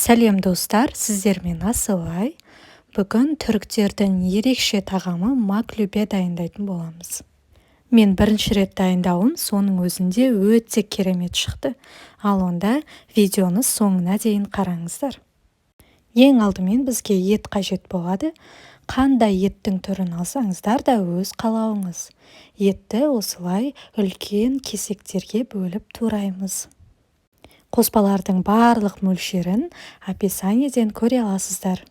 Сәлем достар, сіздермен Асылай. Бүгін түріктердің ерекше тағамы маклюбе дайындайтын боламыз. Мен бірінші рет дайындауым, соның өзінде өте керемет шықты. Ал онда видеоны соңына дейін қараңыздар. Ең алдымен бізге ет қажет болады. Қандай еттің түрін алсаңыздар да өз қалауыңыз. Етті осылай үлкен кесектерге бөліп тураймыз. Қоспалардың барлық мөлшерін описаниеден көре аласыздар.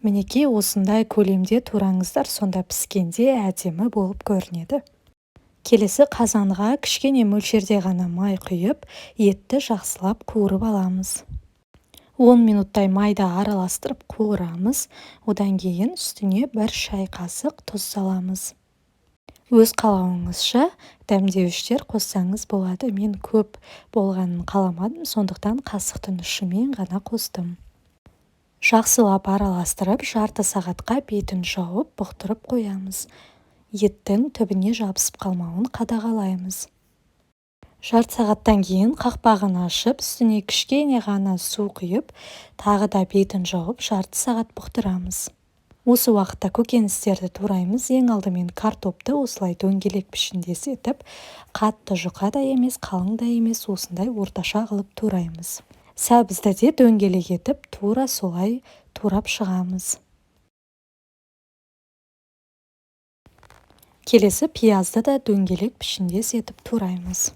Мінекей осындай көлемде тураңыздар, сонда піскенде әдемі болып көрінеді. Келесі қазанға кішкене мөлшерде ғана май құйып, етті жақсылап қуырып аламыз. 10 минуттай майда араластырып қуырамыз. Одан кейін үстіне 1 шай қасық тұз саламыз. Өз қалауыңызша дәмдеуіштер қоссаңыз болады. Мен көп болғанын қаламадым, сондықтан қасықтың ұшымен ғана қостым. Жақсылап араластырып, жарты сағатқа бетін жауып, бұқтырып қоямыз. Еттің түбіне жабысып қалмауын қадағалаймыз. Жарты сағаттан кейін қақпағын ашып, үстіне кішкене ғана су құйып, тағы да бетін жауып, жарты сағат бұқтырамыз. Осы уақытта көкөністерді тураймыз. Ең алдымен картопты осылай дөңгелек пішінде етіп, қатты жұқа да емес, қалың да емес, осындай орташа қылып тураймыз. Сәбізді де дөңгелек етіп, тура солай турап шығамыз. Келесі пиязды да дөңгелек пішінде етіп тураймыз.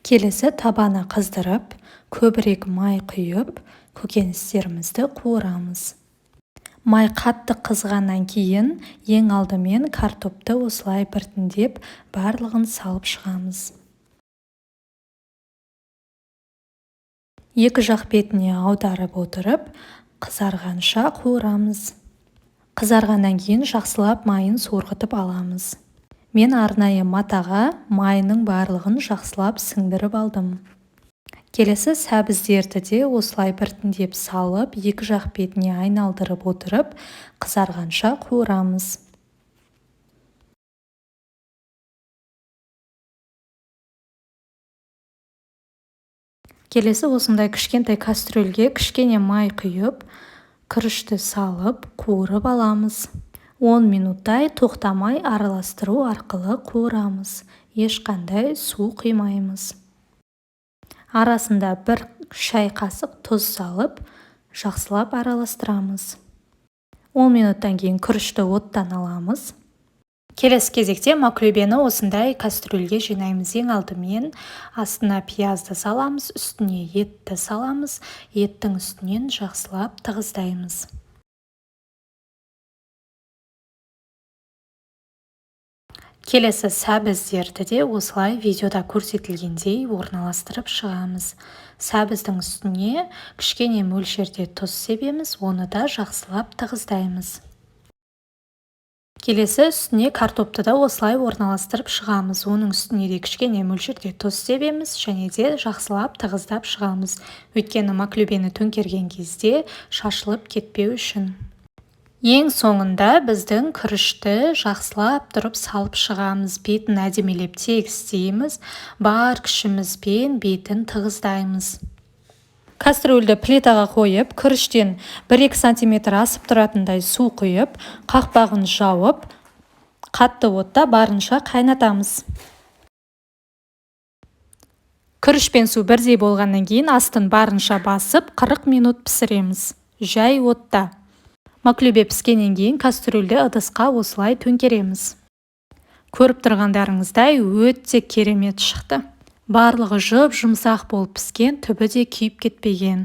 Келесі табаны қыздырып, көбірек май құйып, көкөністерімізді қуырамыз. Май қатты қызғаннан кейін, ең алдымен картопты осылай біртіндеп барлығын салып шығамыз. Екі жақ бетіне аударып отырып, қызарғанша қуырамыз. Қызарғаннан кейін жақсылап майын сорғытып аламыз. Мен арнайы матаға майының барлығын жақсылап сіңдіріп алдым. Келесі сәбіздерді де осылай біртіндеп салып, екі жақ бетіне айналдырып отырып, қызарғанша қуырамыз. Келесі осындай кішкентай кастрөлге кішкене май құйып, күрішті салып, қуырып аламыз. 10 минуттай тоқтамай араластыру арқылы қуырамыз. Ешқандай су құймаймыз. Арасында 1 шай қасық тұз салып, жақсылап араластырамыз. 10 минуттан кейін күрішті оттан аламыз. Келесі кезекте маклюбені осындай кастрөлге жинаймыз. Ең алдымен астына пиязды саламыз, үстіне етті саламыз, еттің үстінен жақсылап тығыздаймыз. Келесі сәбіздерді де осылай видеода көрсетілгендей орналастырып шығамыз. Сәбіздің үстіне кішкене мөлшерде тұз себеміз, оны да жақсылап тығыздаймыз. Келесі үстіне картопты да осылай орналастырып шығамыз. Оның үстіне де кішкене мөлшерде тұз себеміз, және де жақсылап тығыздап шығамыз. Өйткені маклюбені төңкерген кезде шашылып кетпеу үшін. Ең соңында біздің күрішті жақсылап тұрып салып шығамыз. Бетін әдемелеп тегістейміз. Бар күшімізбен бетін тығыздаймыз. Кастрөлді плитаға қойып, күріштен 1-2 см асып тұратындай су құйып, қақпағын жауып, қатты отта барынша қайнатамыз. Күріш пен су бірдей болғаннан кейін астын барынша басып 40 минут пісіреміз. Жай отта. Маклюбе піскеннен кейін кастрөлді ыдысқа осылай төңкереміз. Көріп тұрғандарыңыздай өте керемет шықты. Барлығы жұмсақ болып піскен, түбі де күйіп кетпеген.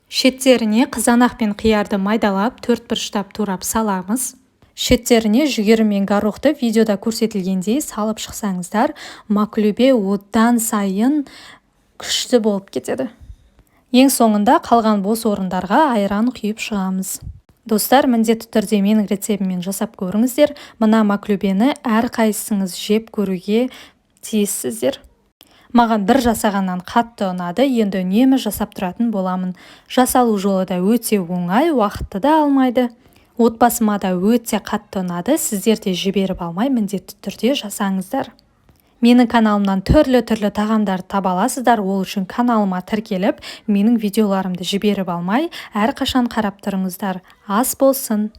Шеттеріне қызанақ пен қиярды майдалап, 4 бұрыштап турап саламыз. Шеттеріне жүгері мен горохты видеода көрсетілгендей салып шықсаңыздар, маклюбе одан сайын күшті болып кетеді. Ең соңында қалған бос орындарға айран құйып шығамыз. Достар, міндетті түрде менің рецептіммен жасап көріңіздер. Мына маклюбені әрқайсыңыз жеп көруге тиіссіздер. Маған бір жасағаннан қатты ұнады, енді үнемі жасап тұратын боламын. Жасалу жолы да өте оңай, уақытты да алмайды. Отбасыма да өте қатты ұнады. Сіздер де жіберіп алмай, міндетті түрде жасаңыздар. Менің каналымнан түрлі тағамдарды таба аласыздар. Ол үшін каналыма тіркеліп, менің видеоларымды жіберіп алмай, әрқашан қарап тұрыңыздар. Ас болсын!